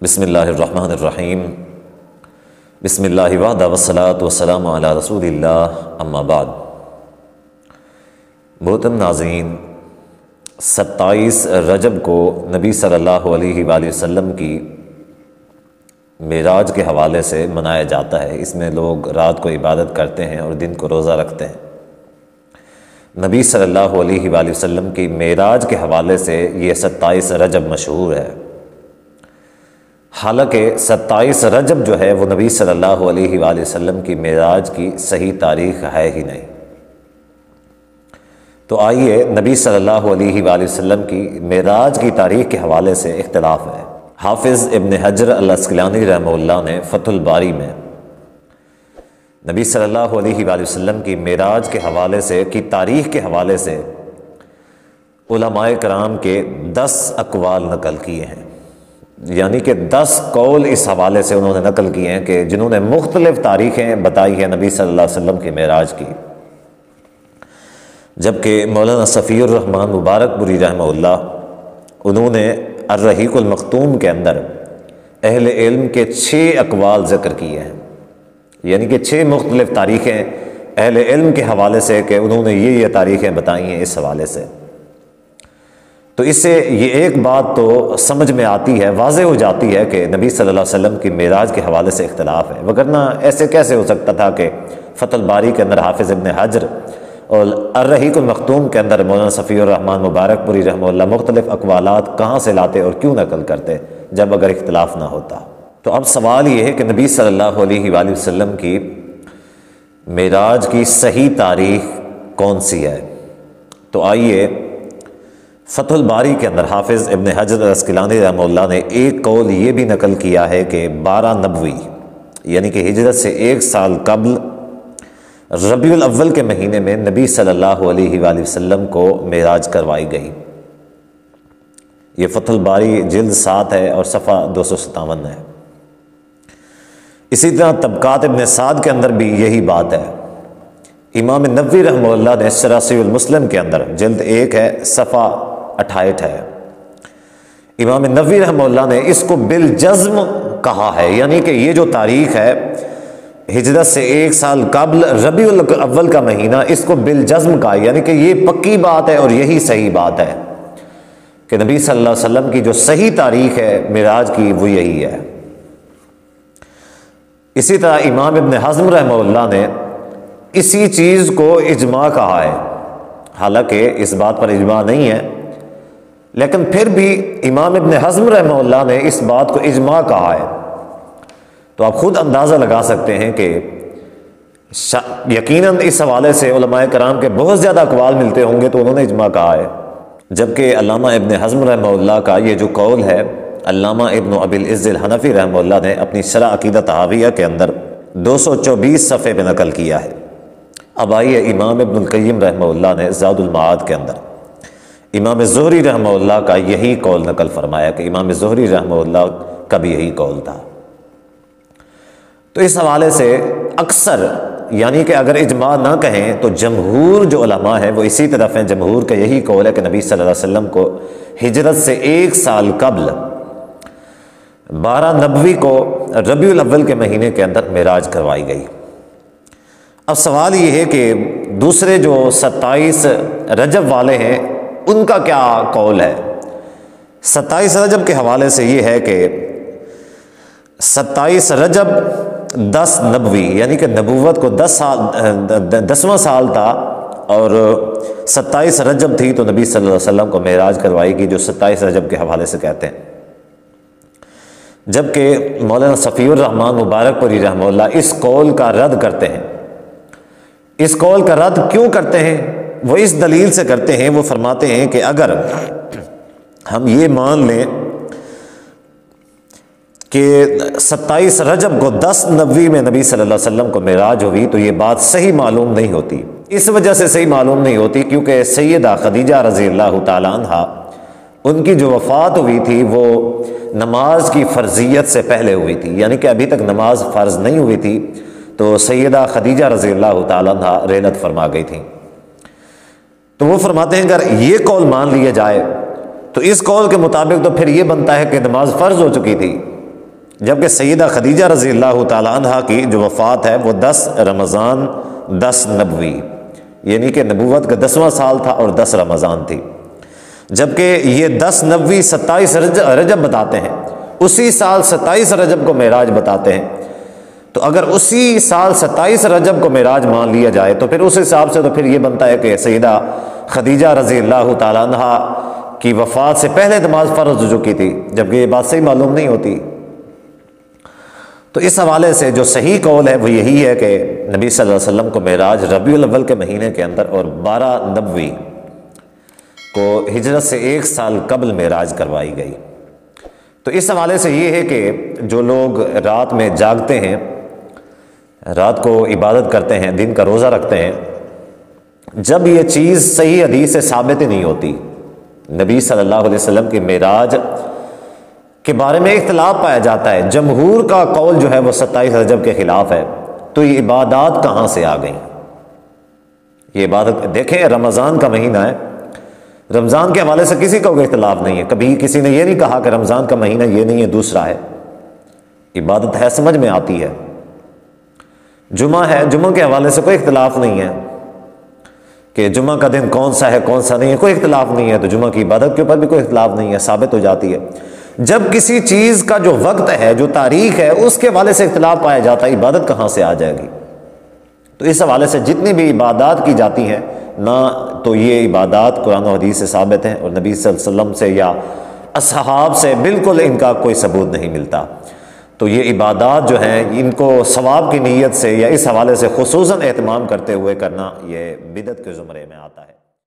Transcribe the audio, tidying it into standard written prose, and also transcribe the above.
بسم اللہ الرحمن الرحیم بسم اللہ وحدہ والصلاۃ والسلام علی رسول اللہ اما بعد۔ محترم ناظرین، 27 رجب کو نبی صلی اللہ علیہ وآلہ وسلم کی معراج کے حوالے سے منایا جاتا ہے۔ اس میں لوگ رات کو عبادت کرتے ہیں اور دن کو روزہ رکھتے ہیں۔ نبی صلی اللہ علیہ وآلہ وسلم کی معراج کے حوالے سے یہ 27 رجب مشہور ہے، حالانکہ 27 رجب جو ہے وہ نبی صلی اللہ علیہ وآلہ وسلم کی معراج کی صحیح تاریخ ہے ہی نہیں۔ تو آئیے نبی صلی اللہ علیہ وآلہ وسلم کی معراج کی تاریخ کے حوالے سے اختلاف ہے۔ حافظ ابن حجر العسقلانی رحمہ اللہ نے فتح الباری میں نبی صلی اللہ علیہ وآلہ وسلم کی معراج کے حوالے سے کی تاریخ کے حوالے سے علماء کرام کے 10 اقوال نقل کیے ہیں، یعنی کہ 10 قول اس حوالے سے انہوں نے نقل کیے ہیں کہ جنہوں نے مختلف تاریخیں بتائی ہیں نبی صلی اللہ علیہ وسلم کی معراج کی۔ جبکہ مولانا صفی الرحمن مبارک پوری رحمہ اللہ انہوں نے الرحیق المختوم کے اندر اہل علم کے 6 اقوال ذکر کیے ہیں، یعنی کہ 6 مختلف تاریخیں اہل علم کے حوالے سے کہ انہوں نے یہ تاریخیں بتائی ہیں اس حوالے سے۔ تو اس سے یہ ایک بات تو سمجھ میں آتی ہے، واضح ہو جاتی ہے کہ نبی صلی اللہ علیہ وسلم کی معراج کے حوالے سے اختلاف ہے، وگرنہ ایسے کیسے ہو سکتا تھا کہ فتح الباری کے اندر حافظ ابن حجر اور الرحیق المختوم کے اندر مولانا صفی الرحمن مبارک پوری رحمہ اللہ مختلف اقوالات کہاں سے لاتے اور کیوں نقل کرتے جب اگر اختلاف نہ ہوتا۔ تو اب سوال یہ ہے کہ نبی صلی اللہ علیہ وآلہ وسلم کی معراج کی صحیح تاریخ کون سی ہے؟ تو آئیے فتح الباری کے اندر حافظ ابن حجر العسقلانی رحمہ اللہ نے ایک قول یہ بھی نقل کیا ہے کہ 12 نبوی یعنی کہ ہجرت سے 1 سال قبل ربیع الاول کے مہینے میں نبی صلی اللہ علیہ وآلہ وسلم کو معراج کروائی گئی۔ یہ فتح الباری جلد 7 ہے اور صفحہ 257 ہے۔ اسی طرح طبقات ابن سعد کے اندر بھی یہی بات ہے۔ امام نووی رحمہ اللہ نے شرح صحیح المسلم کے اندر جلد 1 ہے صفحہ 68 ہے۔ امام نووی رحمہ اللہ نے اس کو بالجزم کہا ہے، یعنی کہ یہ جو تاریخ ہے ہجرت سے 1 سال قبل ربیع الاول کا مہینہ، اس کو بالجزم کہا، یعنی کہ یہ پکی بات ہے اور یہی صحیح بات ہے کہ نبی صلی اللہ علیہ وسلم کی جو صحیح تاریخ ہے معراج کی وہ یہی ہے۔ اسی طرح امام ابن حزم رحمہ اللہ نے اسی چیز کو اجماع کہا ہے، حالانکہ اس بات پر اجماع نہیں ہے، لیکن پھر بھی امام ابن حزم رحمہ اللہ نے اس بات کو اجماع کہا ہے۔ تو آپ خود اندازہ لگا سکتے ہیں کہ یقیناً اس حوالے سے علماء کرام کے بہت زیادہ اقوال ملتے ہوں گے، تو انہوں نے اجماع کہا ہے۔ جبکہ علامہ ابن حزم رحمہ اللہ کا یہ جو قول ہے علامہ ابن ابی العز الحنفی رحمہ اللہ نے اپنی شرح عقیدہ طحاویہ کے اندر 224 صفحے پہ نقل کیا ہے۔ اب آئیے امام ابن القیم رحمہ اللہ نے زاد المعاد کے اندر امام زہری رحمہ اللہ کا یہی قول نقل فرمایا کہ امام زہری رحمہ اللہ کا بھی یہی قول تھا۔ تو اس حوالے سے اکثر، یعنی کہ اگر اجماع نہ کہیں تو جمہور جو علماء ہیں وہ اسی طرف ہیں، جمہور کا یہی قول ہے کہ نبی صلی اللہ علیہ وسلم کو ہجرت سے 1 سال قبل 12 نبوی کو ربیع الاول کے مہینے کے اندر معراج کروائی گئی۔ اب سوال یہ ہے کہ دوسرے جو 27 رجب والے ہیں ان کا کیا قول ہے؟ 27 رجب کے حوالے سے یہ ہے کہ 27 رجب 10 نبوی یعنی کہ نبوت کو 10واں سال تھا اور 27 رجب تھی، تو نبی صلی اللہ علیہ وسلم کو معراج کروائی گئی، جو 27 رجب کے حوالے سے کہتے ہیں۔ جبکہ مولانا صفی الرحمن مبارک پوری رحمہ اللہ اس قول کا رد کرتے ہیں۔ اس قول کا رد کیوں کرتے ہیں؟ وہ اس دلیل سے کرتے ہیں، وہ فرماتے ہیں کہ اگر ہم یہ مان لیں کہ 27 رجب کو 10 نبوی میں نبی صلی اللہ علیہ وسلم کو معراج ہوئی تو یہ بات صحیح معلوم نہیں ہوتی۔ اس وجہ سے صحیح معلوم نہیں ہوتی کیونکہ سیدہ خدیجہ رضی اللہ تعالیٰ عنہ ان کی جو وفات ہوئی تھی وہ نماز کی فرضیت سے پہلے ہوئی تھی، یعنی کہ ابھی تک نماز فرض نہیں ہوئی تھی، تو سیدہ خدیجہ رضی اللہ تعالیٰ عنہ رحلت فرما گئی تھیں۔ تو وہ فرماتے ہیں اگر یہ قول مان لیا جائے تو اس قول کے مطابق تو پھر یہ بنتا ہے کہ نماز فرض ہو چکی تھی، جبکہ سیدہ خدیجہ رضی اللہ تعالیٰ عنہ کی جو وفات ہے وہ 10 رمضان 10 نبوی، یعنی کہ نبوت کا 10واں سال تھا اور 10 رمضان تھی، جبکہ یہ 10 نبوی 27 رجب بتاتے ہیں، اسی سال 27 رجب کو معراج بتاتے ہیں۔ تو اگر اسی سال 27 رجب کو معراج مان لیا جائے تو پھر اس حساب سے تو پھر یہ بنتا ہے کہ سیدہ خدیجہ رضی اللہ تعالیٰ عنہ کی وفات سے پہلے نماز فرض ہو چکی تھی، جبکہ یہ بات صحیح معلوم نہیں ہوتی۔ تو اس حوالے سے جو صحیح قول ہے وہ یہی ہے کہ نبی صلی اللہ علیہ وسلم کو معراج ربیع الاول کے مہینے کے اندر اور 12 نبوی کو ہجرت سے 1 سال قبل معراج کروائی گئی۔ تو اس حوالے سے یہ ہے کہ جو لوگ رات میں جاگتے ہیں، رات کو عبادت کرتے ہیں، دن کا روزہ رکھتے ہیں، جب یہ چیز صحیح حدیث سے ثابت ہی نہیں ہوتی، نبی صلی اللہ علیہ وسلم کی معراج کے بارے میں اختلاف پایا جاتا ہے، جمہور کا قول جو ہے وہ 27 رجب کے خلاف ہے، تو یہ عبادات کہاں سے آ گئیں؟ یہ عبادت دیکھیں، رمضان کا مہینہ ہے، رمضان کے حوالے سے کسی کا کوئی اختلاف نہیں ہے، کبھی کسی نے یہ نہیں کہا کہ رمضان کا مہینہ یہ نہیں ہے دوسرا ہے، عبادت ہے، سمجھ میں آتی ہے۔ جمعہ ہے، جمعہ کے حوالے سے کوئی اختلاف نہیں ہے کہ جمعہ کا دن کون سا ہے کون سا نہیں ہے، کوئی اختلاف نہیں ہے، تو جمعہ کی عبادت کے اوپر بھی کوئی اختلاف نہیں ہے، ثابت ہو جاتی ہے۔ جب کسی چیز کا جو وقت ہے، جو تاریخ ہے، اس کے حوالے سے اختلاف پایا جاتا ہے، عبادت کہاں سے آ جائے گی؟ تو اس حوالے سے جتنی بھی عبادات کی جاتی ہیں نہ تو یہ عبادات قرآن و حدیث سے ثابت ہیں، اور نبی صلی اللہ علیہ وسلم سے یا اصحاب سے بالکل ان کا کوئی ثبوت نہیں ملتا۔ تو یہ عبادات جو ہیں ان کو ثواب کی نیت سے یا اس حوالے سے خصوصاً اہتمام کرتے ہوئے کرنا، یہ بدعت کے زمرے میں آتا ہے۔